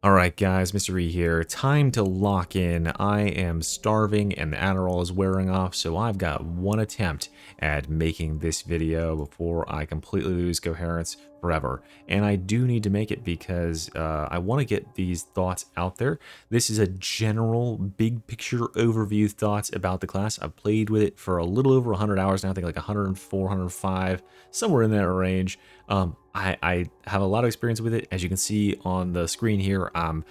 Alright guys, Mr. E here. Time to lock in. I am starving and the Adderall is wearing off, so I've got one attempt at making this video before I completely lose coherence forever. And I do need to make it because I want to get these thoughts out there. This is a general big picture overview thoughts about the class. I've played with it for a little over 100 hours now, I think like 104, 105, somewhere in that range. I have a lot of experience with it. As you can see on the screen here, I'm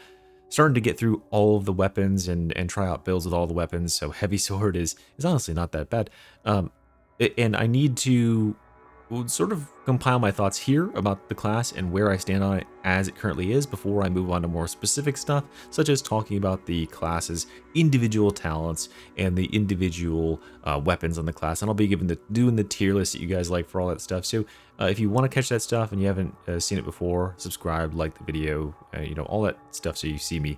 starting to get through all of the weapons and try out builds with all the weapons. So heavy sword is honestly not that bad. And I need to sort of compile my thoughts here about the class and where I stand on it as it currently is before I move on to more specific stuff, such as talking about the class's individual talents and the individual weapons on the class. And I'll be doing the tier list that you guys like for all that stuff. So if you want to catch that stuff and you haven't seen it before, subscribe, like the video, all that stuff so you see me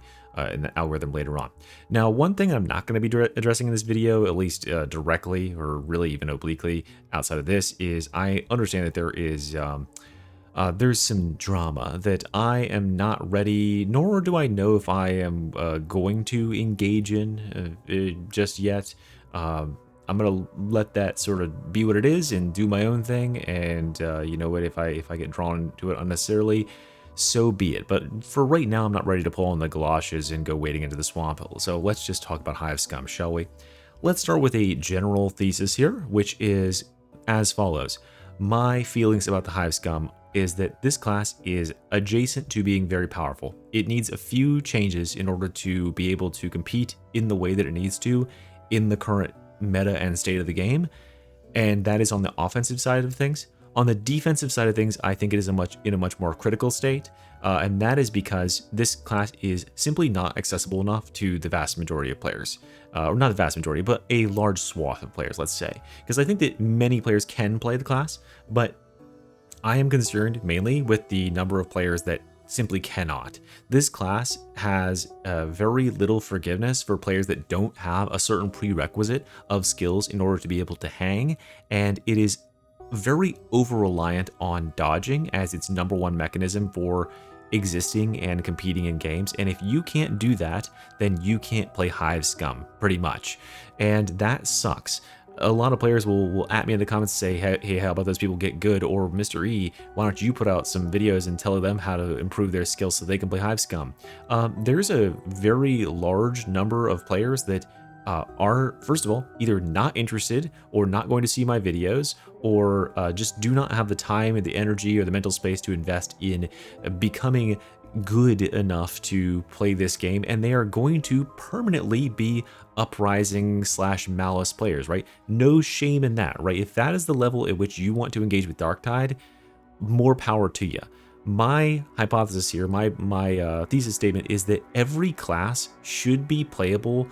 in the algorithm later on. Now, one thing I'm not going to be addressing in this video, at least directly or really even obliquely outside of this, is I understand that there's some drama that I am not ready, nor do I know if I am going to engage in just yet. I'm gonna let that sort of be what it is and do my own thing. And you know what? If I get drawn to it unnecessarily, so be it. But for right now, I'm not ready to pull on the galoshes and go wading into the swamp. So let's just talk about Hive Scum, shall we? Let's start with a general thesis here, which is as follows. My feelings about the Hive Scum is that this class is adjacent to being very powerful. It needs a few changes in order to be able to compete in the way that it needs to in the current meta and state of the game, and that is on the offensive side of things. On the defensive side of things, I think it is in a much more critical state, and that is because this class is simply not accessible enough to the vast majority of players. Or not the vast majority, but a large swath of players, let's say. Because I think that many players can play the class, but I am concerned mainly with the number of players that simply cannot. This class has very little forgiveness for players that don't have a certain prerequisite of skills in order to be able to hang, and it is very over-reliant on dodging as its #1 mechanism for existing and competing in games. And if you can't do that, then you can't play Hive Scum, pretty much. And that sucks. A lot of players will at me in the comments and say, hey, how about those people get good? Or Mr. E, why don't you put out some videos and tell them how to improve their skills so they can play Hive Scum? There's a very large number of players that are, first of all, either not interested or not going to see my videos, or just do not have the time and the energy or the mental space to invest in becoming good enough to play this game, and they are going to permanently be uprising / malice players, right? No shame in that, right? If that is the level at which you want to engage with Darktide, more power to you. My hypothesis here, my thesis statement is that every class should be playable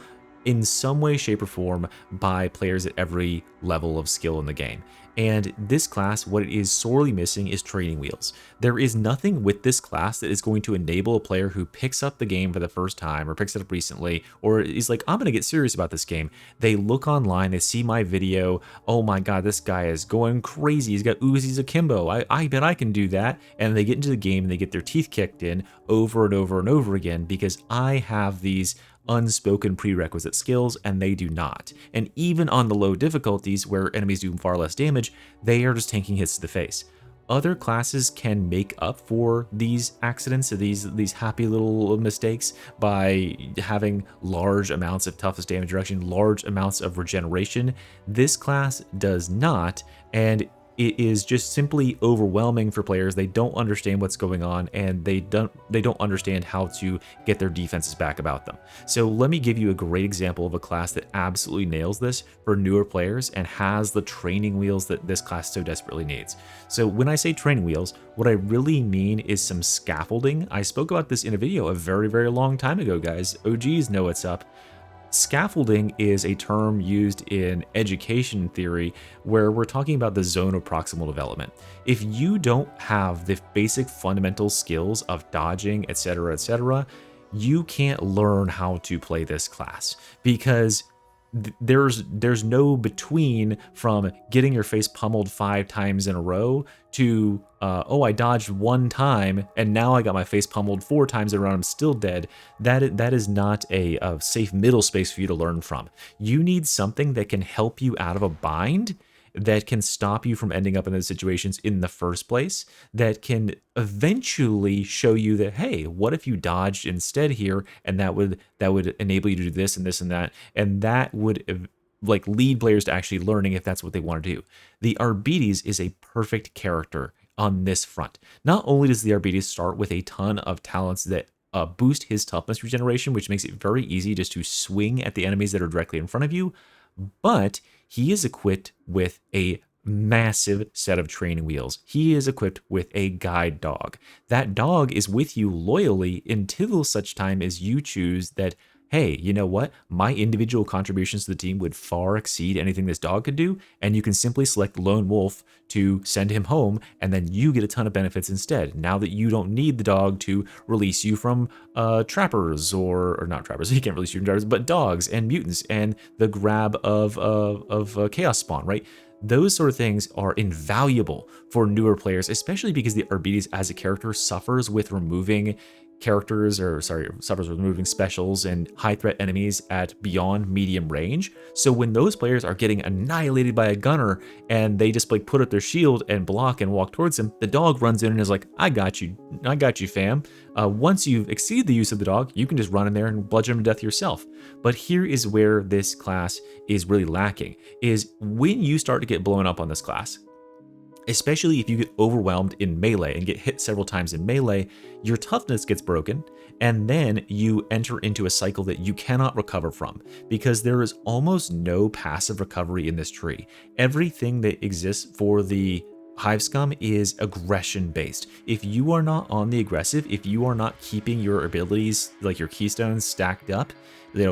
in some way, shape, or form by players at every level of skill in the game. And this class, what it is sorely missing is training wheels. There is nothing with this class that is going to enable a player who picks up the game for the first time or picks it up recently or is like, I'm going to get serious about this game. They look online, they see my video, oh my god, this guy is going crazy. He's got Uzis akimbo. I bet I can do that. And they get into the game and they get their teeth kicked in over and over and over again because I have these unspoken prerequisite skills and they do not. And even on the low difficulties where enemies do far less damage, they are just tanking hits to the face. Other classes can make up for these accidents or these happy little mistakes by having large amounts of toughness damage reduction, large amounts of regeneration. This class does not, and it is just simply overwhelming for players. They don't understand what's going on, and they don't understand how to get their defenses back about them. So let me give you a great example of a class that absolutely nails this for newer players and has the training wheels that this class so desperately needs. So when I say training wheels, what I really mean is some scaffolding. I spoke about this in a video a very, very long time ago, guys. OGs know what's up. Scaffolding is a term used in education theory where we're talking about the zone of proximal development. If you don't have the basic fundamental skills of dodging, etc., you can't learn how to play this class because there's no between from getting your face pummeled 5 times in a row to oh, I dodged 1 time and now I got my face pummeled 4 times in a row, I'm still dead. That is not a safe middle space for you to learn from. You need something that can help you out of a bind, that can stop you from ending up in those situations in the first place, that can eventually show you that, hey, what if you dodged instead here, and that would enable you to do this and this and that, and that would like lead players to actually learning if that's what they want to do. The Arbites is a perfect character on this front. Not only does the Arbites start with a ton of talents that boost his toughness regeneration, which makes it very easy just to swing at the enemies that are directly in front of you, but he is equipped with a massive set of training wheels. He is equipped with a guide dog. That dog is with you loyally until such time as you choose that, hey, you know what? My individual contributions to the team would far exceed anything this dog could do, and you can simply select Lone Wolf to send him home, and then you get a ton of benefits instead. Now that you don't need the dog to release you from trappers, or not trappers, he can't release you from trappers, but dogs and mutants and the grab of Chaos Spawn, right? Those sort of things are invaluable for newer players, especially because the Arbites as a character suffers with removing suffers with removing specials and high threat enemies at beyond medium range. So when those players are getting annihilated by a gunner and they just like put up their shield and block and walk towards him, the dog runs in and is like, I got you, fam. Once you've exceeded the use of the dog, you can just run in there and bludgeon him to death yourself. But here is where this class is really lacking, is when you start to get blown up on this class, especially if you get overwhelmed in melee and get hit several times in melee, your toughness gets broken, and then you enter into a cycle that you cannot recover from, because there is almost no passive recovery in this tree. Everything that exists for the Hive Scum is aggression based. If you are not on the aggressive, if you are not keeping your abilities, like your Keystones, stacked up,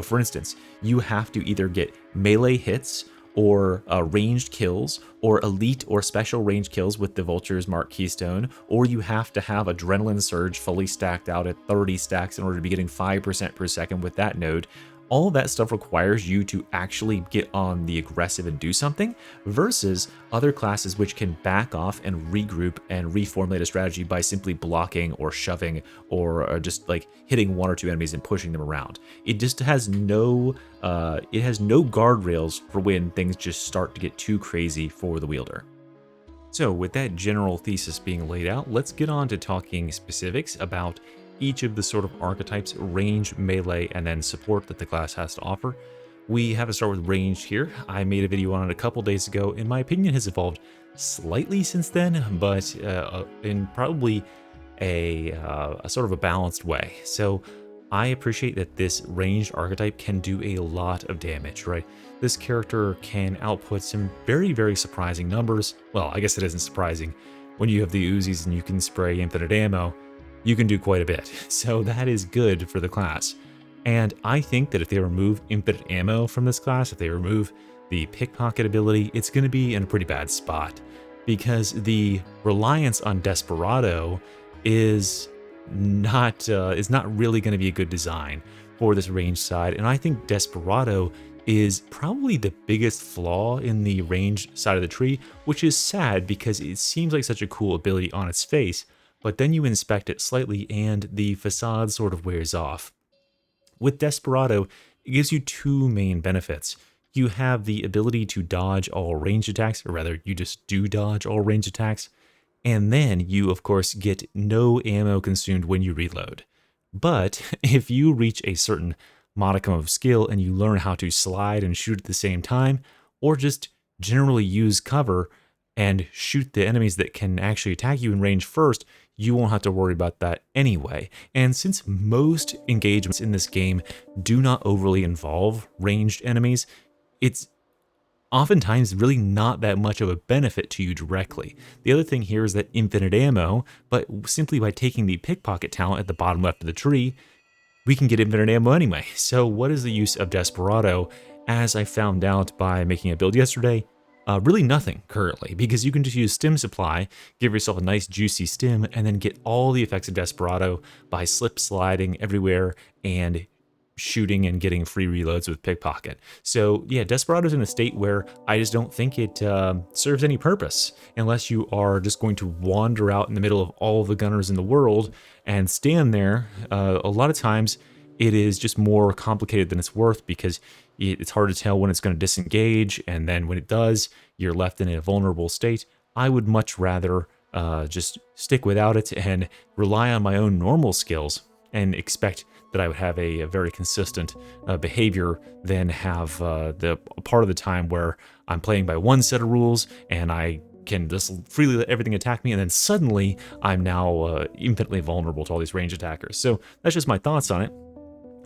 for instance, you have to either get melee hits or ranged kills, or elite or special range kills with the Vulture's Mark Keystone, or you have to have Adrenaline Surge fully stacked out at 30 stacks in order to be getting 5% per second with that node. All that stuff requires you to actually get on the aggressive and do something, versus other classes which can back off and regroup and reformulate a strategy by simply blocking or shoving, or just like hitting 1 or 2 enemies and pushing them around. It just has no guardrails for when things just start to get too crazy for the wielder. So with that general thesis being laid out, let's get on to talking specifics about each of the sort of archetypes, range, melee, and then support that the class has to offer. We have to start with range here. I made a video on it a couple days ago. In my opinion, has evolved slightly since then, but in probably a sort of a balanced way. So I appreciate that this ranged archetype can do a lot of damage, right? This character can output some very, very surprising numbers. Well, I guess it isn't surprising. When you have the Uzis and you can spray infinite ammo, you can do quite a bit. So that is good for the class. And I think that if they remove infinite ammo from this class, if they remove the pickpocket ability, it's going to be in a pretty bad spot, because the reliance on Desperado is not really going to be a good design for this range side. And I think Desperado is probably the biggest flaw in the range side of the tree, which is sad because it seems like such a cool ability on its face, but then you inspect it slightly and the facade sort of wears off. With Desperado, it gives you 2 main benefits. You have the ability to dodge all ranged attacks, or rather, you just do dodge all ranged attacks, and then you, of course, get no ammo consumed when you reload. But if you reach a certain modicum of skill and you learn how to slide and shoot at the same time, or just generally use cover and shoot the enemies that can actually attack you in range first, you won't have to worry about that anyway. And since most engagements in this game do not overly involve ranged enemies, it's oftentimes really not that much of a benefit to you directly. The other thing here is that infinite ammo, but simply by taking the pickpocket talent at the bottom left of the tree, we can get infinite ammo anyway. So what is the use of Desperado? As I found out by making a build yesterday, really nothing currently, because you can just use stim supply, give yourself a nice juicy stim, and then get all the effects of Desperado by slip sliding everywhere and shooting and getting free reloads with pickpocket. So yeah, Desperado's in a state where I just don't think it serves any purpose unless you are just going to wander out in the middle of all the gunners in the world and stand there. A lot of times it is just more complicated than it's worth because it's hard to tell when it's going to disengage, and then when it does, you're left in a vulnerable state. I would much rather just stick without it and rely on my own normal skills and expect that I would have a very consistent behavior than have the part of the time where I'm playing by one set of rules and I can just freely let everything attack me, and then suddenly I'm now infinitely vulnerable to all these range attackers. So that's just my thoughts on it.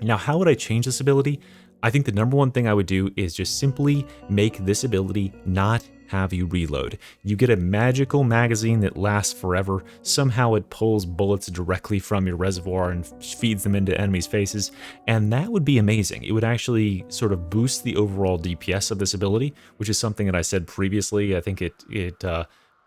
Now, how would I change this ability? I think the number one thing I would do is just simply make this ability not have you reload. You get a magical magazine that lasts forever. Somehow it pulls bullets directly from your reservoir and feeds them into enemies' faces, and that would be amazing. It would actually sort of boost the overall DPS of this ability, which is something that I said previously I think it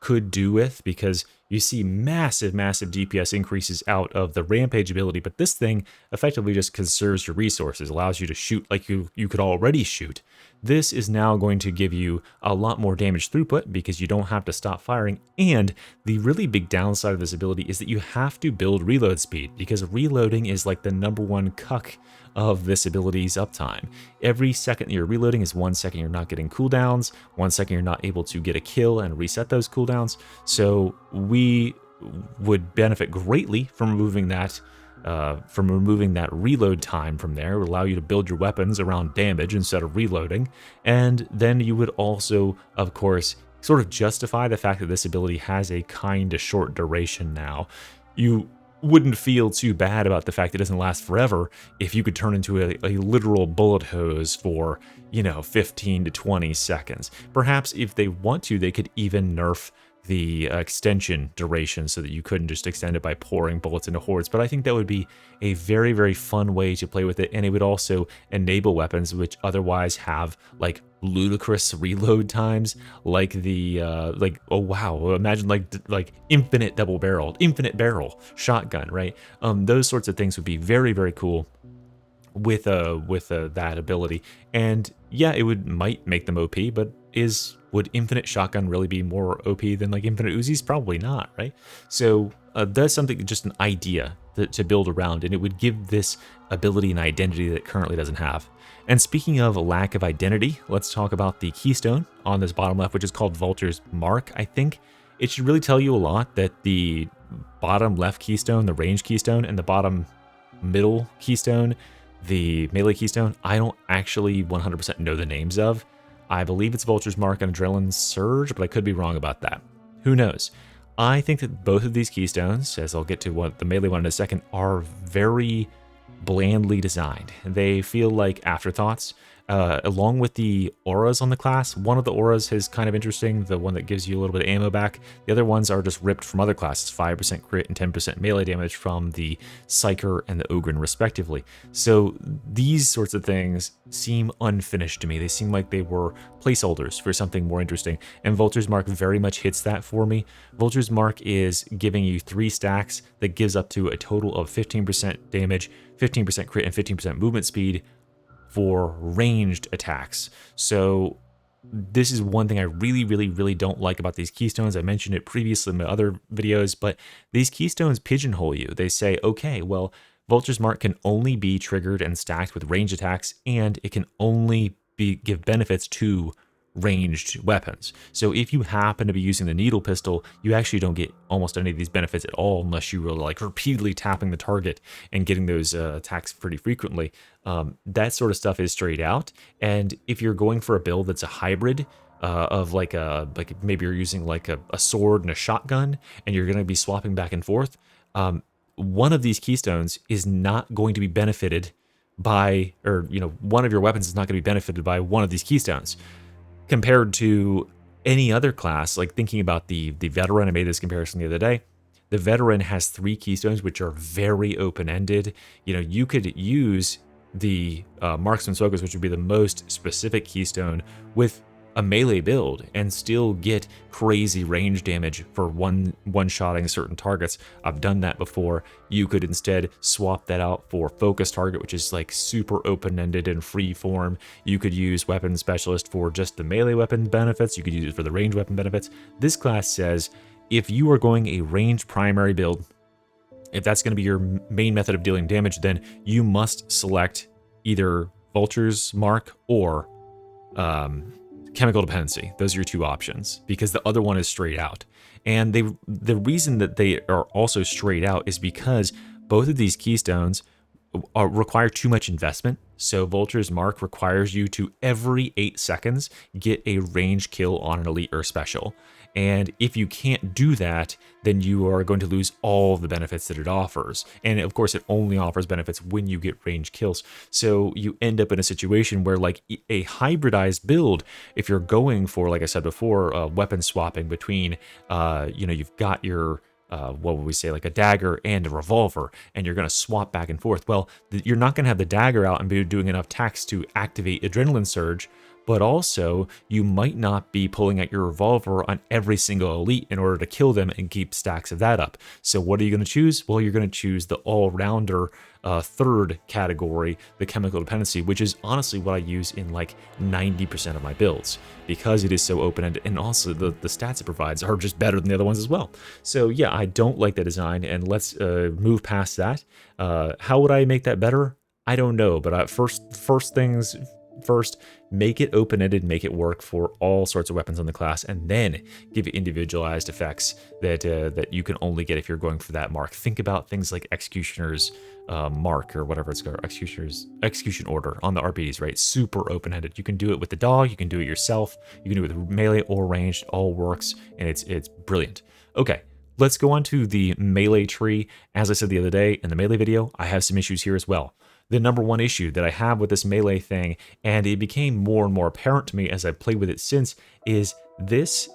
could do with, because you see massive DPS increases out of the Rampage ability, but this thing effectively just conserves your resources, allows you to shoot like you could already shoot. This is now going to give you a lot more damage throughput because you don't have to stop firing, and the really big downside of this ability is that you have to build reload speed, because reloading is like the #1 cuck of this ability's uptime. Every second you're reloading is 1 second you're not getting cooldowns, 1 second you're not able to get a kill and reset those cooldowns. So we would benefit greatly from removing that reload time from there. It would allow you to build your weapons around damage instead of reloading. And then you would also, of course, sort of justify the fact that this ability has a kind of short duration now. You wouldn't feel too bad about the fact it doesn't last forever if you could turn into a literal bullet hose for, 15 to 20 seconds. Perhaps if they want to, they could even nerf the extension duration so that you couldn't just extend it by pouring bullets into hordes. But I think that would be a very fun way to play with it, and it would also enable weapons which otherwise have like ludicrous reload times, like the oh wow, imagine like infinite barrel shotgun, right? Those sorts of things would be very cool with that ability. And yeah, it might make them OP, but would infinite shotgun really be more OP than like infinite Uzis? Probably not, right? So that's something, just an idea to build around, and it would give this ability an identity that it currently doesn't have. And speaking of a lack of identity, let's talk about the keystone on this bottom left, which is called Vulture's Mark. I think it should really tell you a lot that the bottom left keystone, the range keystone, and the bottom middle keystone, the melee keystone, I don't actually 100% know the names of. I believe it's Vulture's Mark and Adrenaline Surge, but I could be wrong about that. Who knows? I think that both of these keystones, as I'll get to the melee one in a second, are very blandly designed. They feel like afterthoughts. Along with the auras on the class, one of the auras is kind of interesting, the one that gives you a little bit of ammo back. The other ones are just ripped from other classes, 5% crit and 10% melee damage from the Psyker and the Ogryn respectively. So these sorts of things seem unfinished to me. They seem like they were placeholders for something more interesting, and Vulture's Mark very much hits that for me. Vulture's Mark is giving you 3 stacks that gives up to a total of 15% damage, 15% crit, and 15% movement speed for ranged attacks. So this is one thing I really don't like about these keystones. I mentioned it previously in my other videos, but these keystones pigeonhole you. They say, okay, well, Vulture's Mark can only be triggered and stacked with ranged attacks, and it can only give benefits to ranged weapons. So if you happen to be using the needle pistol, you actually don't get almost any of these benefits at all unless you were like repeatedly tapping the target and getting those attacks pretty frequently. That sort of stuff is straight out. And if you're going for a build that's a hybrid of like maybe you're using like a sword and a shotgun, and you're going to be swapping back and forth, one of these keystones is not going to be benefited by, or one of your weapons is not going to be benefited by one of these keystones. Compared to any other class, like thinking about the veteran, I made this comparison the other day. The veteran has 3 keystones, which are very open-ended. You could use the marksman's focus, which would be the most specific keystone, with a melee build and still get crazy range damage for one-shotting certain targets. I've done that before. You could instead swap that out for focus target, which is like super open-ended and free form. You could use weapon specialist for just the melee weapon benefits. You could use it for the range weapon benefits. This class says if you are going a range primary build, if that's going to be your main method of dealing damage, then you must select either Vulture's Mark or Chemical Dependency. Those are your two options, because the other one is straight out. And the reason that they are also straight out is because both of these Keystones require too much investment. So Vulture's Mark requires you to every 8 seconds get a range kill on an elite or special. And if you can't do that, then you are going to lose all of the benefits that it offers. And of course, it only offers benefits when you get range kills. So you end up in a situation where, like a hybridized build, if you're going for, like I said before, weapon swapping between, you've got your what would we say, like a dagger and a revolver, and you're going to swap back and forth. Well, you're not going to have the dagger out and be doing enough attacks to activate Adrenaline Surge, but also you might not be pulling out your revolver on every single elite in order to kill them and keep stacks of that up. So what are you going to choose? Well, you're going to choose the all-rounder third category, the Chemical Dependency, which is honestly what I use in like 90% of my builds, because it is so open-ended, and also the stats it provides are just better than the other ones as well. So yeah, I don't like the design, and let's move past that. How would I make that better? I don't know, but first things first, make it open-ended, make it work for all sorts of weapons on the class, and then give it individualized effects that you can only get if you're going for that mark. Think about things like Executioner's Mark, or whatever it's called, Execution Order on the RPDs, right? Super open-ended. You can do it with the dog, you can do it yourself, you can do it with melee or ranged, all works, and it's brilliant. Okay, let's go on to the melee tree. As I said the other day in the melee video, I have some issues here as well. The number one issue that I have with this melee thing, and it became more and more apparent to me as I played with it since, is this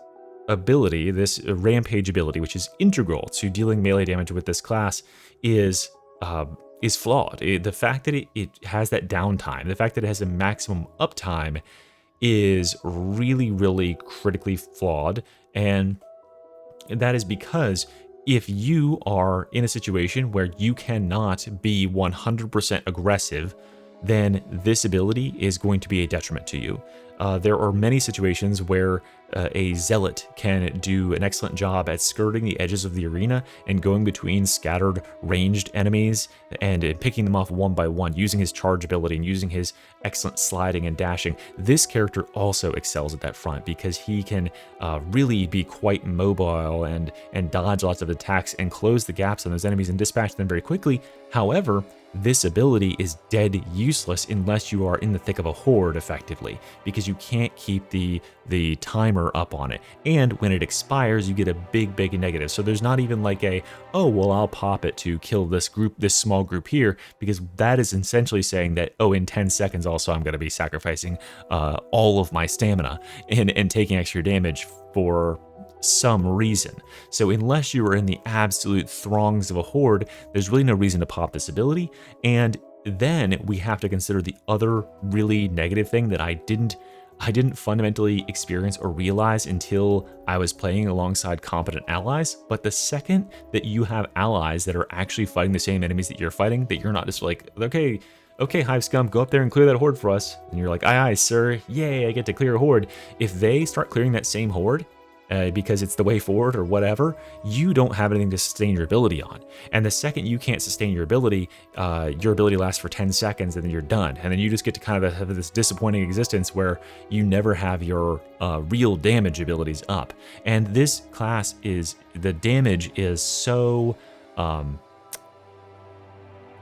ability, this rampage ability, which is integral to dealing melee damage with this class, is flawed. The fact that it has that downtime, the fact that it has a maximum uptime, is really, really critically flawed, and that is because if you are in a situation where you cannot be 100% aggressive, then this ability is going to be a detriment to you. There are many situations where a zealot can do an excellent job at skirting the edges of the arena and going between scattered ranged enemies and picking them off one by one, using his charge ability and using his excellent sliding and dashing. This character also excels at that front because he can really be quite mobile and dodge lots of attacks and close the gaps on those enemies and dispatch them very quickly. However, this ability is dead useless unless you are in the thick of a horde effectively, because you can't keep the timer up on it. And when it expires, you get a big negative. So there's not even like a, oh, well, I'll pop it to kill this group, this small group here, because that is essentially saying that, oh, in 10 seconds also I'm going to be sacrificing all of my stamina and taking extra damage for some reason. So unless you are in the absolute throngs of a horde, there's really no reason to pop this ability. And then we have to consider the other really negative thing that I didn't fundamentally experience or realize until I was playing alongside competent allies. But the second that you have allies that are actually fighting the same enemies that you're fighting, that you're not just like, okay, Hive Scum, go up there and clear that horde for us. And you're like, aye, sir, yay, I get to clear a horde. If they start clearing that same horde, because it's the way forward or whatever, you don't have anything to sustain your ability on. And the second you can't sustain your ability lasts for 10 seconds and then you're done. And then you just get to kind of have this disappointing existence where you never have your real damage abilities up. And this class the damage is so, or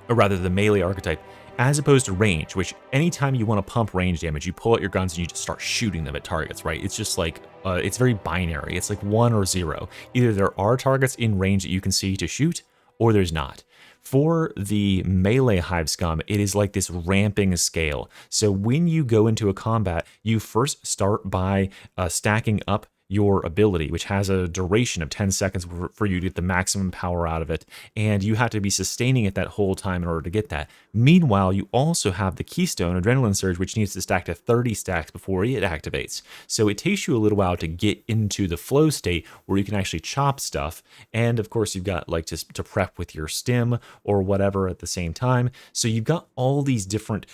rather the melee archetype, as opposed to range, which anytime you want to pump range damage, you pull out your guns and you just start shooting them at targets, right? It's just like, it's very binary. It's like 1 or 0. Either there are targets in range that you can see to shoot, or there's not. For the melee Hive Scum, it is like this ramping scale. So when you go into a combat, you first start by stacking up your ability, which has a duration of 10 seconds for you to get the maximum power out of it, and you have to be sustaining it that whole time in order to get that. Meanwhile, you also have the Keystone Adrenaline Surge, which needs to stack to 30 stacks before it activates. So it takes you a little while to get into the flow state where you can actually chop stuff. And of course, you've got like to prep with your stim or whatever at the same time. So you've got all these different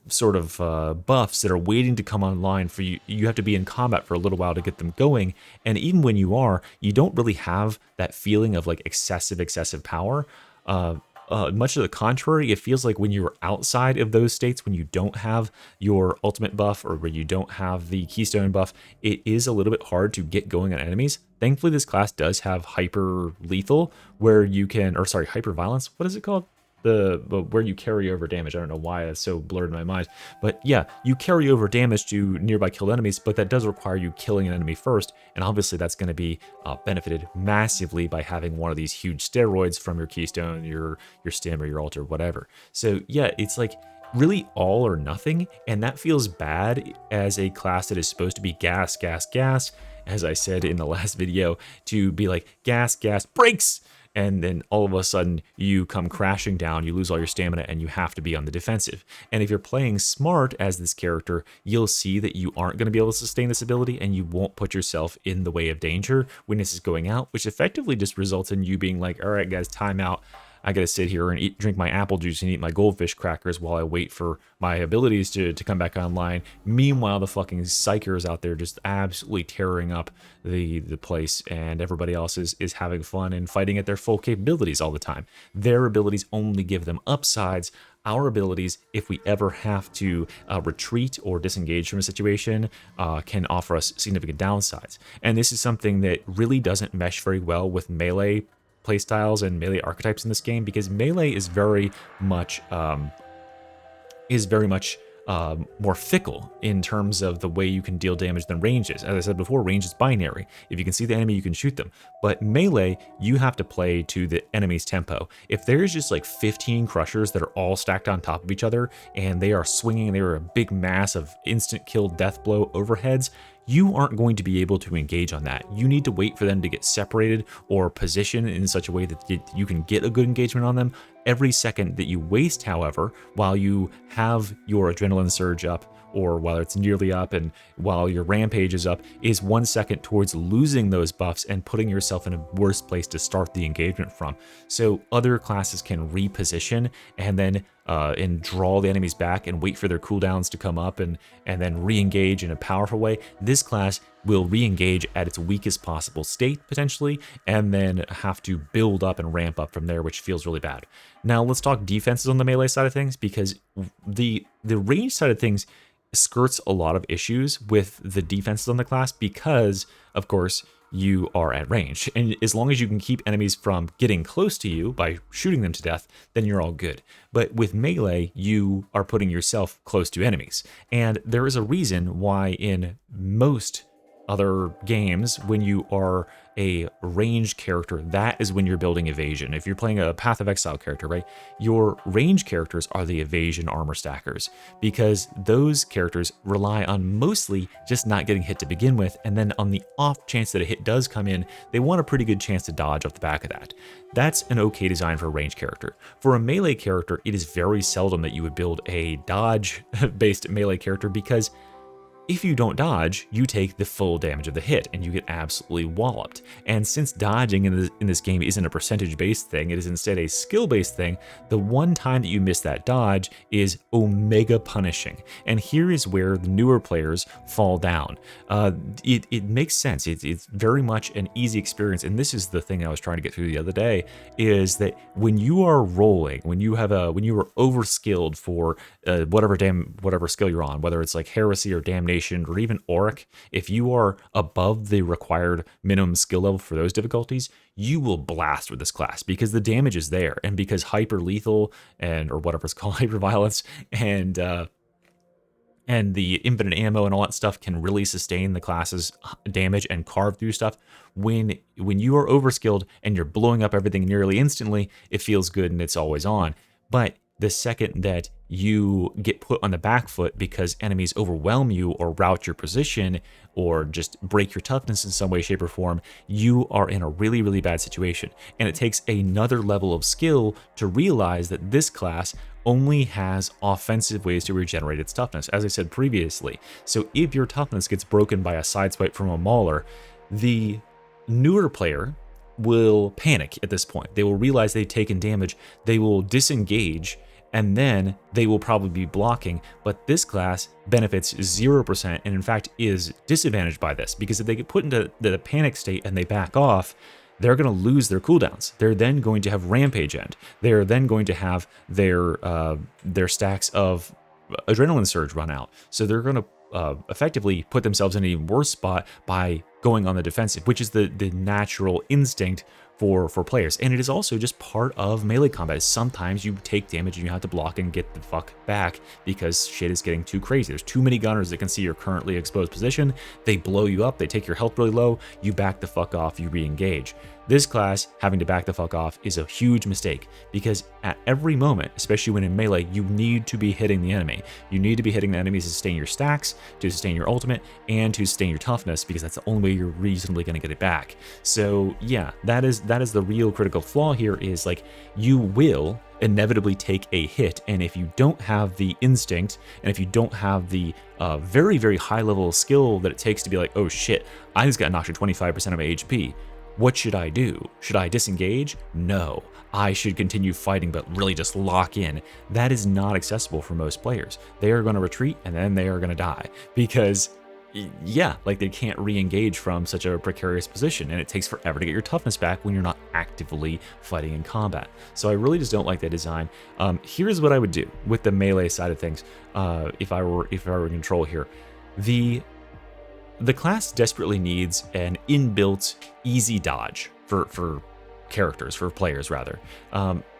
sort of buffs that are waiting to come online for you. You have to be in combat for a little while to get them going. And even when you are, you don't really have that feeling of like excessive power. Much to the contrary, it feels like when you're outside of those states, when you don't have your ultimate buff or when you don't have the Keystone buff, it is a little bit hard to get going on enemies. Thankfully, this class does have hyper lethal, where you can, or sorry, hyper violence. What is it called? Where you carry over damage. I don't know why it's so blurred in my mind, but yeah, you carry over damage to nearby killed enemies, but that does require you killing an enemy first, and obviously that's going to be benefited massively by having one of these huge steroids from your Keystone, your stim, or your altar, whatever. So yeah, it's like really all or nothing, and that feels bad as a class that is supposed to be gas, as I said in the last video, to be like gas, brakes, and then all of a sudden you come crashing down, you lose all your stamina, and you have to be on the defensive. And if you're playing smart as this character, you'll see that you aren't going to be able to sustain this ability, and you won't put yourself in the way of danger when this is going out, which effectively just results in you being like, all right, guys, time out. I gotta sit here and drink my apple juice and eat my goldfish crackers while I wait for my abilities to come back online. Meanwhile, the fucking psychers out there just absolutely tearing up the place, and everybody else is having fun and fighting at their full capabilities all the time. Their abilities only give them upsides. Our abilities, if we ever have to retreat or disengage from a situation, can offer us significant downsides. And this is something that really doesn't mesh very well with melee playstyles and melee archetypes in this game, because melee is very much more fickle in terms of the way you can deal damage than range is. As I said before, range is binary. If you can see the enemy, you can shoot them. But melee, you have to play to the enemy's tempo. If there's just like 15 crushers that are all stacked on top of each other and they are swinging, they are a big mass of instant kill death blow overheads, you aren't going to be able to engage on that. You need to wait for them to get separated or positioned in such a way that you can get a good engagement on them. Every second that you waste, however, while you have your adrenaline surge up, or while it's nearly up and while your rampage is up, is 1 second towards losing those buffs and putting yourself in a worse place to start the engagement from. So other classes can reposition and then and draw the enemies back and wait for their cooldowns to come up and then re-engage in a powerful way. This class will re-engage at its weakest possible state, potentially, and then have to build up and ramp up from there, which feels really bad. Now let's talk defenses on the melee side of things, because the range side of things skirts a lot of issues with the defenses on the class, because of course you are at range, and as long as you can keep enemies from getting close to you by shooting them to death, then you're all good. But with melee, you are putting yourself close to enemies, and there is a reason why in most other games, when you are a ranged character, that is when you're building evasion. If you're playing a Path of Exile character, right, your range characters are the evasion armor stackers, because those characters rely on mostly just not getting hit to begin with, and then on the off chance that a hit does come in, they want a pretty good chance to dodge off the back of that. That's an okay design for a ranged character. For a melee character, it is very seldom that you would build a dodge-based melee character, because if you don't dodge, you take the full damage of the hit and you get absolutely walloped. And since dodging in this game isn't a percentage-based thing, it is instead a skill-based thing, the one time that you miss that dodge is omega punishing. And here is where the newer players fall down. It makes sense. It's very much an easy experience, and this is the thing I was trying to get through the other day, is that when you are rolling, when you are overskilled for whatever skill you're on, whether it's like heresy or damnation, or even auric, if you are above the required minimum skill level for those difficulties, you will blast with this class, because the damage is there, and because hyper lethal or whatever it's called, hyper violence, and the infinite ammo and all that stuff can really sustain the class's damage and carve through stuff. When you are overskilled and you're blowing up everything nearly instantly, it feels good and it's always on. But the second that you get put on the back foot because enemies overwhelm you or rout your position or just break your toughness in some way, shape, or form, you are in a really, really bad situation. And it takes another level of skill to realize that this class only has offensive ways to regenerate its toughness, as I said previously. So if your toughness gets broken by a side swipe from a mauler, the newer player will panic at this point. They will realize they've taken damage, they will disengage, and then they will probably be blocking. But this class benefits 0% and in fact is disadvantaged by this, because if they get put into the panic state and they back off, they're going to lose their cooldowns. They're then going to have Rampage End. They're then going to have their stacks of Adrenaline Surge run out. So they're going to effectively put themselves in an even worse spot by going on the defensive, which is the natural instinct for players. And it is also just part of melee combat. Sometimes you take damage and you have to block and get the fuck back because shit is getting too crazy. There's too many gunners that can see your currently exposed position. They blow you up, they take your health really low, you back the fuck off, you re-engage. This class, having to back the fuck off, is a huge mistake because at every moment, especially when in melee, you need to be hitting the enemy. You need to be hitting the enemy to sustain your stacks, to sustain your ultimate, and to sustain your toughness, because that's the only way you're reasonably going to get it back. So yeah, that is the real critical flaw here, is like, you will inevitably take a hit, and if you don't have the instinct, and if you don't have the very, very high level of skill that it takes to be like, oh shit, I just got knocked to 25% of my HP. What should I do? Should I disengage? No. I should continue fighting, but really just lock in. That is not accessible for most players. They are going to retreat and then they are going to die because, yeah, like they can't re-engage from such a precarious position, and it takes forever to get your toughness back when you're not actively fighting in combat. So I really just don't like that design. Here's what I would do with the melee side of things if I were in control here. The class desperately needs an inbuilt easy dodge for characters, for players rather.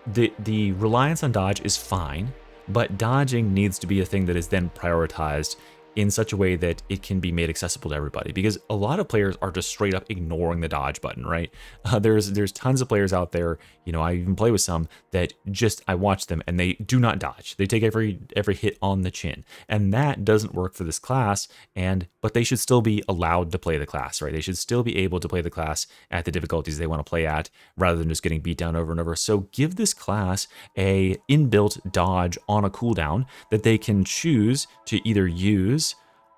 The reliance on dodge is fine, but dodging needs to be a thing that is then prioritized in such a way that it can be made accessible to everybody, because a lot of players are just straight up ignoring the dodge button, right? There's tons of players out there, you know, I even play with some that just, I watch them and they do not dodge. They take every hit on the chin, and that doesn't work for this class, but they should still be allowed to play the class, right? They should still be able to play the class at the difficulties they want to play at, rather than just getting beat down over and over. So give this class a inbuilt dodge on a cooldown that they can choose to either use,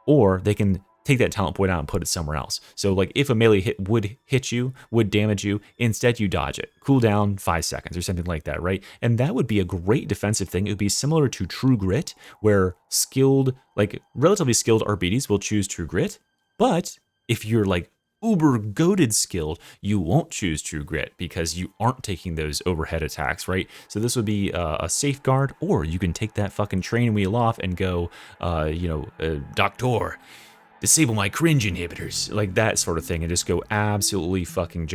or they can take that talent point out and put it somewhere else. So like if a melee hit would hit you, would damage you, instead you dodge it. Cooldown 5 seconds or something like that, right? And that would be a great defensive thing. It would be similar to True Grit, where relatively skilled RBDs will choose True Grit. But if you're like uber goated skilled, you won't choose True Grit because you aren't taking those overhead attacks, right? So this would be a safeguard, or you can take that fucking train wheel off and go, Doctor, disable my cringe inhibitors, like that sort of thing, and just go absolutely fucking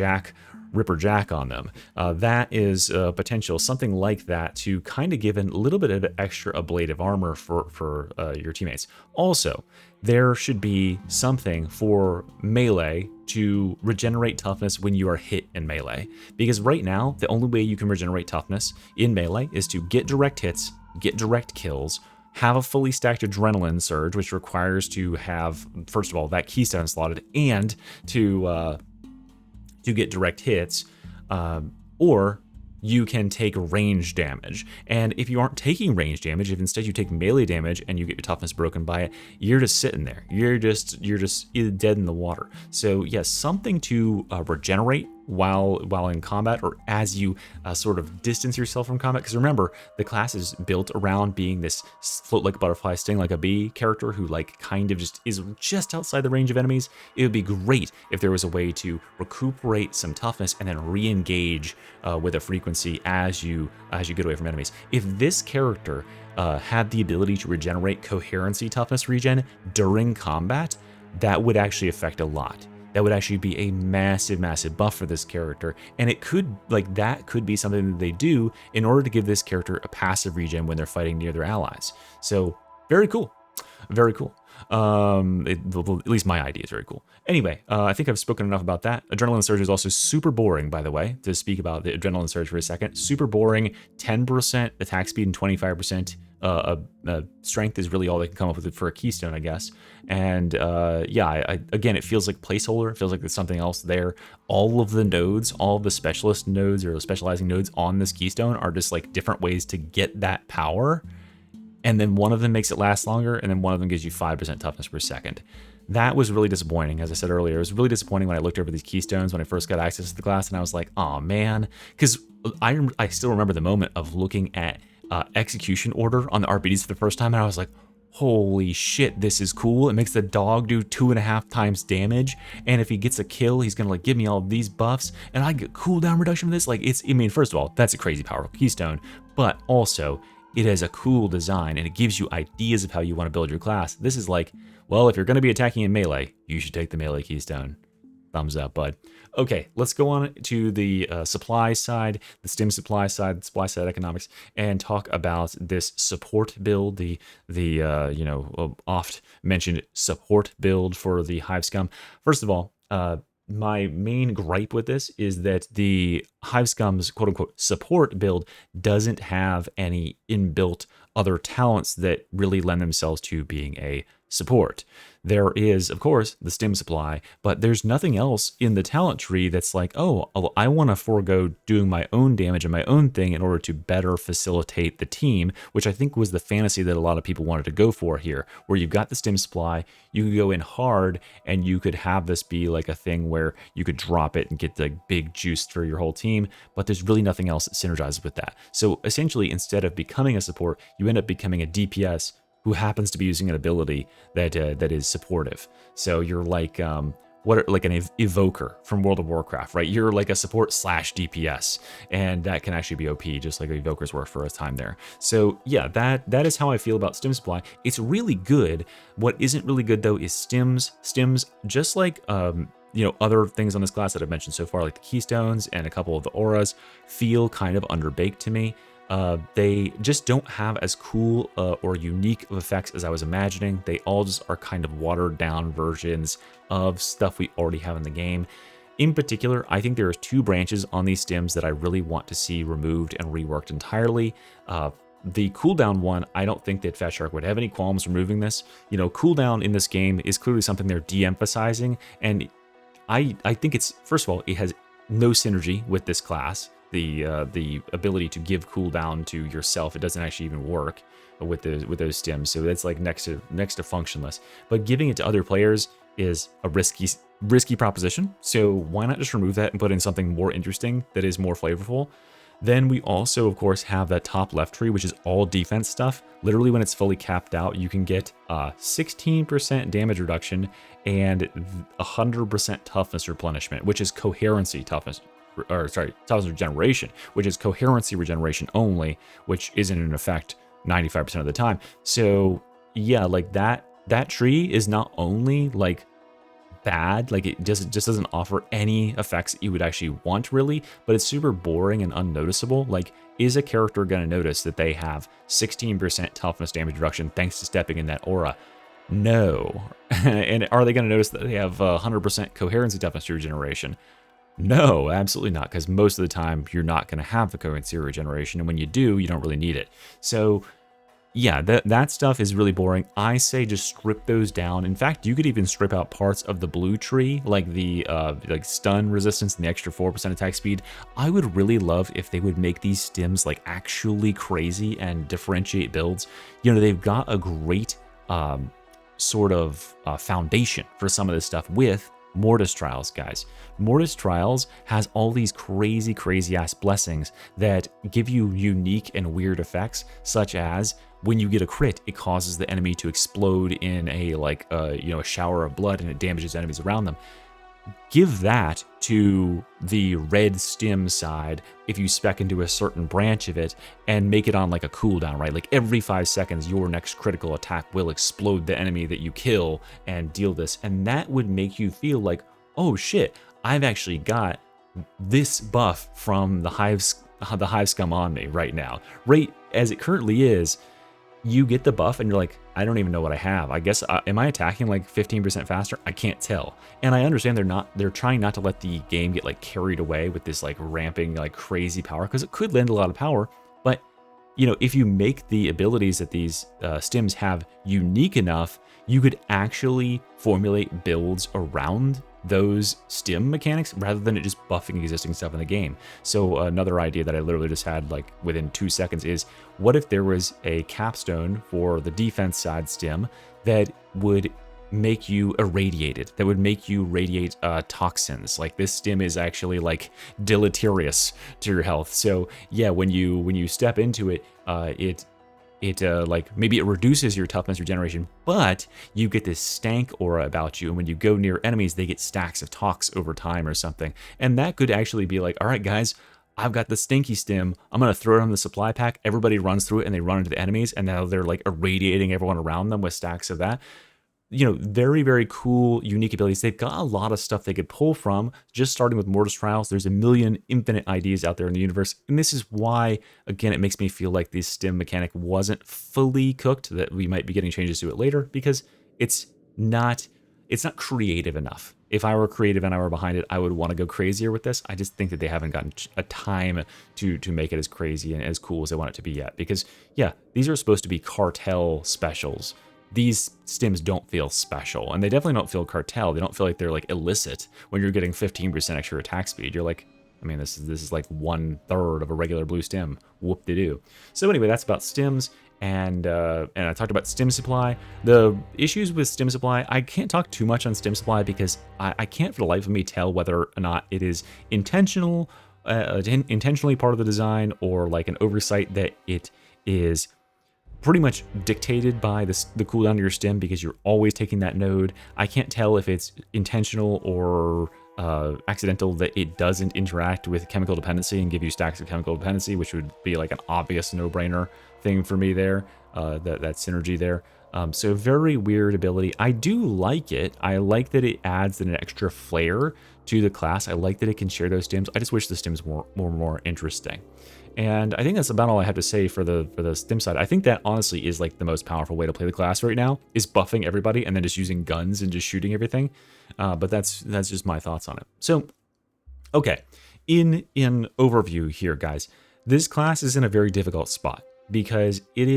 Ripper Jack on them. That is potential, something like that, to kind of give a little bit of extra ablative armor for your teammates. Also, there should be something for melee to regenerate toughness when you are hit in melee, because right now the only way you can regenerate toughness in melee is to get direct hits, get direct kills, have a fully stacked Adrenaline Surge, which requires to have, first of all, that Keystone slotted, and to get direct hits, or you can take range damage. And if you aren't taking range damage, if instead you take melee damage and you get your toughness broken by it, you're just sitting there. You're just dead in the water. So yes, something to regenerate while in combat, or as you sort of distance yourself from combat. Because remember, the class is built around being this float like a butterfly, sting like a bee character who like kind of just is just outside the range of enemies. It would be great if there was a way to recuperate some toughness and then re-engage with a frequency as you get away from enemies. If this character had the ability to regenerate coherency toughness regen during combat, that would actually affect a lot. That would actually be a massive, massive buff for this character. And it could, that could be something that they do in order to give this character a passive regen when they're fighting near their allies. So very cool. Very cool. At least my idea is very cool. Anyway, I think I've spoken enough about that. Adrenaline Surge is also super boring, by the way, to speak about the Adrenaline Surge for a second. Super boring, 10% attack speed and 25% strength is really all they can come up with for a keystone, I guess. And yeah, again, it feels like placeholder. It feels like there's something else there. All of the nodes, all of the specialist nodes or specializing nodes on this keystone are just like different ways to get that power. And then one of them makes it last longer, and then one of them gives you 5% toughness per second. That was really disappointing. As I said earlier, it was really disappointing when I looked over these keystones when I first got access to the class, and I was like, oh man, because I still remember the moment of looking at execution order on the RPDs for the first time, and I was like, holy shit, this is cool. It makes the dog do 2.5 times damage, and if he gets a kill, he's gonna like give me all these buffs, and I get cooldown reduction from this. Like, it's, I mean, first of all, that's a crazy powerful keystone, but also it has a cool design and it gives you ideas of how you want to build your class. This is like, well, if you're going to be attacking in melee, you should take the melee keystone. Thumbs up, bud. Okay, let's go on to the supply side, the stim supply side, the supply side economics, and talk about this support build, the you know, oft mentioned support build for the Hive Scum. First of all, my main gripe with this is that the Hive Scum's quote-unquote support build doesn't have any inbuilt other talents that really lend themselves to being a support. There is, of course, the stim supply, but there's nothing else in the talent tree that's like, oh, I want to forego doing my own damage and my own thing in order to better facilitate the team, which I think was the fantasy that a lot of people wanted to go for here, where you've got the stim supply, you could go in hard, and you could have this be like a thing where you could drop it and get the big juice for your whole team, but there's really nothing else that synergizes with that. So essentially, instead of becoming a support, you end up becoming a DPS who happens to be using an ability that that is supportive. So you're like like an evoker from World of Warcraft, right? You're like a support slash DPS, and that can actually be OP, just like evokers were for a time there. So yeah, that is how I feel about stim supply. It's really good. What isn't really good though is stims. Stims, just like you know, other things on this class that I've mentioned so far, like the Keystones and a couple of the auras, feel kind of underbaked to me. They just don't have as cool or unique of effects as I was imagining. They all just are kind of watered down versions of stuff we already have in the game. In particular, I think there are 2 branches on these stims that I really want to see removed and reworked entirely. The cooldown one, I don't think that Fat Shark would have any qualms removing this. You know, cooldown in this game is clearly something they're de-emphasizing, and I think it's, first of all, it has no synergy with this class. The ability to give cooldown to yourself, it doesn't actually even work with those stims, so that's like next to functionless. But giving it to other players is a risky proposition, so why not just remove that and put in something more interesting that is more flavorful? Then we also, of course, have that top left tree, which is all defense stuff. Literally, when it's fully capped out, you can get 16% damage reduction and 100% toughness replenishment, which is coherency toughness. Or sorry, toughness regeneration, which is coherency regeneration only, which isn't in effect 95% of the time. So yeah, like that tree is not only like bad, like it just doesn't offer any effects that you would actually want really, but it's super boring and unnoticeable. Like, is a character going to notice that they have 16% toughness damage reduction thanks to stepping in that aura? No. And are they going to notice that they have 100% coherency toughness regeneration? No, absolutely not, because most of the time you're not going to have the coherency regeneration, and when you do, you don't really need it. So yeah, that stuff is really boring. I say just strip those down. In fact, you could even strip out parts of the blue tree, like the like stun resistance and the extra 4% attack speed. I would really love if they would make these stims like actually crazy and differentiate builds. You know, they've got a great sort of foundation for some of this stuff with Mortis Trials, guys. Mortis Trials has all these crazy ass blessings that give you unique and weird effects, such as when you get a crit, it causes the enemy to explode in a like you know, a shower of blood, and it damages enemies around them. Give that to the red stim side if you spec into a certain branch of it and make it on like a cooldown, right? Like every 5 seconds, your next critical attack will explode the enemy that you kill and deal this. And that would make you feel like, oh shit, I've actually got this buff from the Hive Scum on me right now. Right as it currently is, you get the buff and you're like, I don't even know what I have. I guess, am I attacking like 15% faster? I can't tell. And I understand they're trying not to let the game get like carried away with this like ramping like crazy power, because it could lend a lot of power, but you know, if you make the abilities that these stims have unique enough, you could actually formulate builds around those stim mechanics rather than it just buffing existing stuff in the game. So another idea that I literally just had like within 2 seconds is, what if there was a capstone for the defense side stim that would make you irradiated, that would make you radiate toxins? Like, this stim is actually like deleterious to your health. So yeah, when you step into it, like maybe it reduces your toughness regeneration, but you get this stank aura about you, and when you go near enemies, they get stacks of tox over time or something. And that could actually be like, all right guys, I've got the stinky stim, I'm gonna throw it on the supply pack, everybody runs through it and they run into the enemies, and now they're like irradiating everyone around them with stacks of that. You know, very, very cool, unique abilities. They've got a lot of stuff they could pull from, just starting with Mortis Trials. There's a million infinite ideas out there in the universe. And this is why, again, it makes me feel like this stim mechanic wasn't fully cooked, that we might be getting changes to it later, because it's not creative enough. If I were creative and I were behind it, I would want to go crazier with this. I just think that they haven't gotten a time to make it as crazy and as cool as they want it to be yet. Because, yeah, these are supposed to be cartel specials. These stims don't feel special, and they definitely don't feel cartel. They don't feel like they're like illicit. When you're getting 15% extra attack speed, you're like, I mean, this is like 1/3 of a regular blue stim. Whoop-de-doo. So anyway, that's about stims, and I talked about stim supply. The issues with stim supply, I can't talk too much on stim supply because I can't for the life of me tell whether or not it is intentionally part of the design, or like an oversight that it is pretty much dictated by the cooldown of your stim, because you're always taking that node. I can't tell if it's intentional or accidental that it doesn't interact with chemical dependency and give you stacks of chemical dependency, which would be like an obvious no-brainer thing for me there, that synergy there. So very weird ability. I do like it. I like that it adds an extra flair to the class. I like that it can share those stims. I just wish the stims were more interesting. And I think that's about all I have to say for the stim side. I think that honestly is like the most powerful way to play the class right now, is buffing everybody and then just using guns and just shooting everything. But that's just my thoughts on it. So, okay, in overview here, guys, this class is in a very difficult spot because it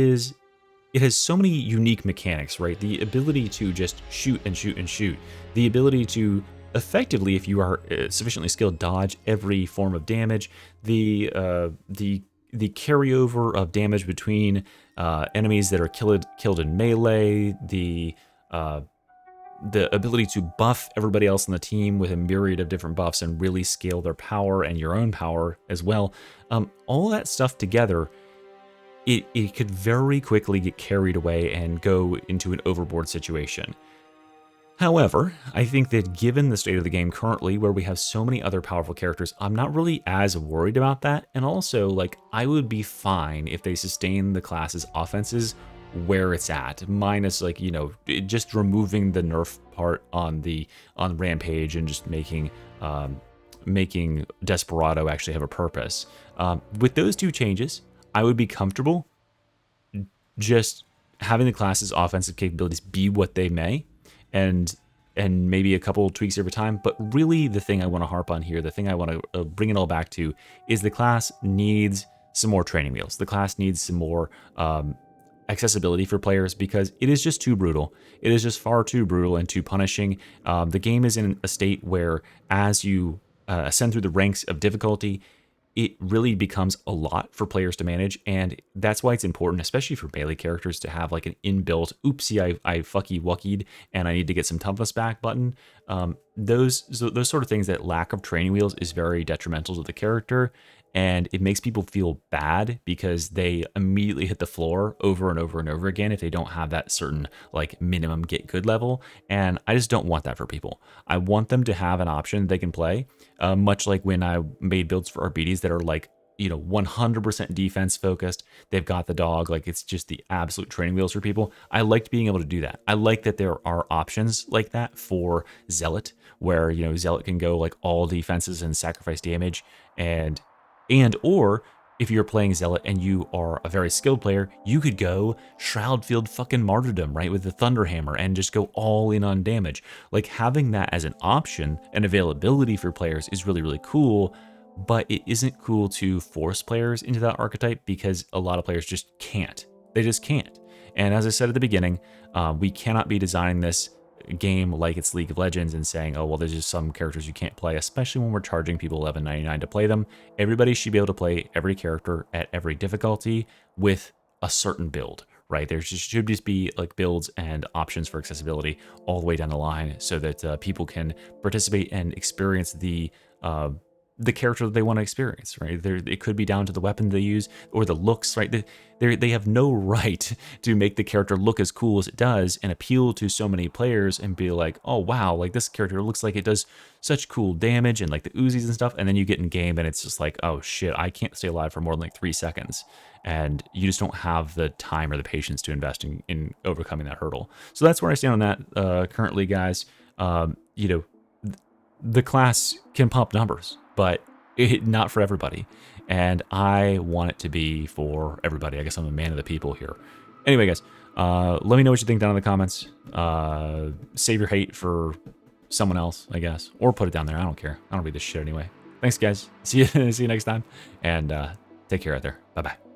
has so many unique mechanics, right? The ability to just shoot and shoot and shoot, the ability to effectively, if you are sufficiently skilled, dodge every form of damage, the carryover of damage between enemies that are killed in melee, the ability to buff everybody else on the team with a myriad of different buffs and really scale their power and your own power as well. All that stuff together, it could very quickly get carried away and go into an overboard situation. However, I think that given the state of the game currently, where we have so many other powerful characters, I'm not really as worried about that. And also, like, I would be fine if they sustain the class's offenses where it's at, minus, like, you know, just removing the nerf part on Rampage and just making Desperado actually have a purpose. With those two changes, I would be comfortable just having the class's offensive capabilities be what they may, and maybe a couple tweaks over time. But really, the thing I want to harp on here, the thing I want to bring it all back to, is the class needs some more training wheels. The class needs some more accessibility for players, because it is just too brutal. It is just far too brutal and too punishing. The game is in a state where, as you ascend through the ranks of difficulty, it really becomes a lot for players to manage, and that's why it's important, especially for melee characters, to have like an inbuilt oopsie, I fucky wuckied and I need to get some toughness back button. Those sort of things, that lack of training wheels is very detrimental to the character, and it makes people feel bad because they immediately hit the floor over and over and over again if they don't have that certain like minimum get good level. And I just don't want that for people. I want them to have an option they can play, much like when I made builds for RBDs that are like, you know, 100% defense focused. They've got the dog, like it's just the absolute training wheels for people. I liked being able to do that. I like that there are options like that for Zealot, where, you know, Zealot can go like all defenses and sacrifice damage, or if you're playing Zealot and you are a very skilled player, you could go Shroudfield fucking Martyrdom, right, with the Thunderhammer and just go all in on damage. Like, having that as an option and availability for players is really, really cool. but it isn't cool to force players into that archetype because a lot of players just can't. They just can't. And as I said at the beginning, we cannot be designing this game like it's League of Legends and saying, oh, well, there's just some characters you can't play, especially when we're charging people $11.99 to play them. Everybody should be able to play every character at every difficulty with a certain build, right? There should just be like builds and options for accessibility all the way down the line so that people can participate and experience the character that they want to experience, right? It could be down to the weapon they use or the looks, right? They have no right to make the character look as cool as it does and appeal to so many players and be like, oh, wow, like this character looks like it does such cool damage and like the Uzis and stuff. And then you get in game and it's just like, oh shit, I can't stay alive for more than like 3 seconds. And you just don't have the time or the patience to invest in overcoming that hurdle. So that's where I stand on that currently, guys. You know, the class can pump numbers, but not for everybody. And I want it to be for everybody. I guess I'm a man of the people here. Anyway, guys, let me know what you think down in the comments. Save your hate for someone else, I guess. Or put it down there. I don't care. I don't read this shit anyway. Thanks, guys. See you next time. And take care out there. Bye-bye.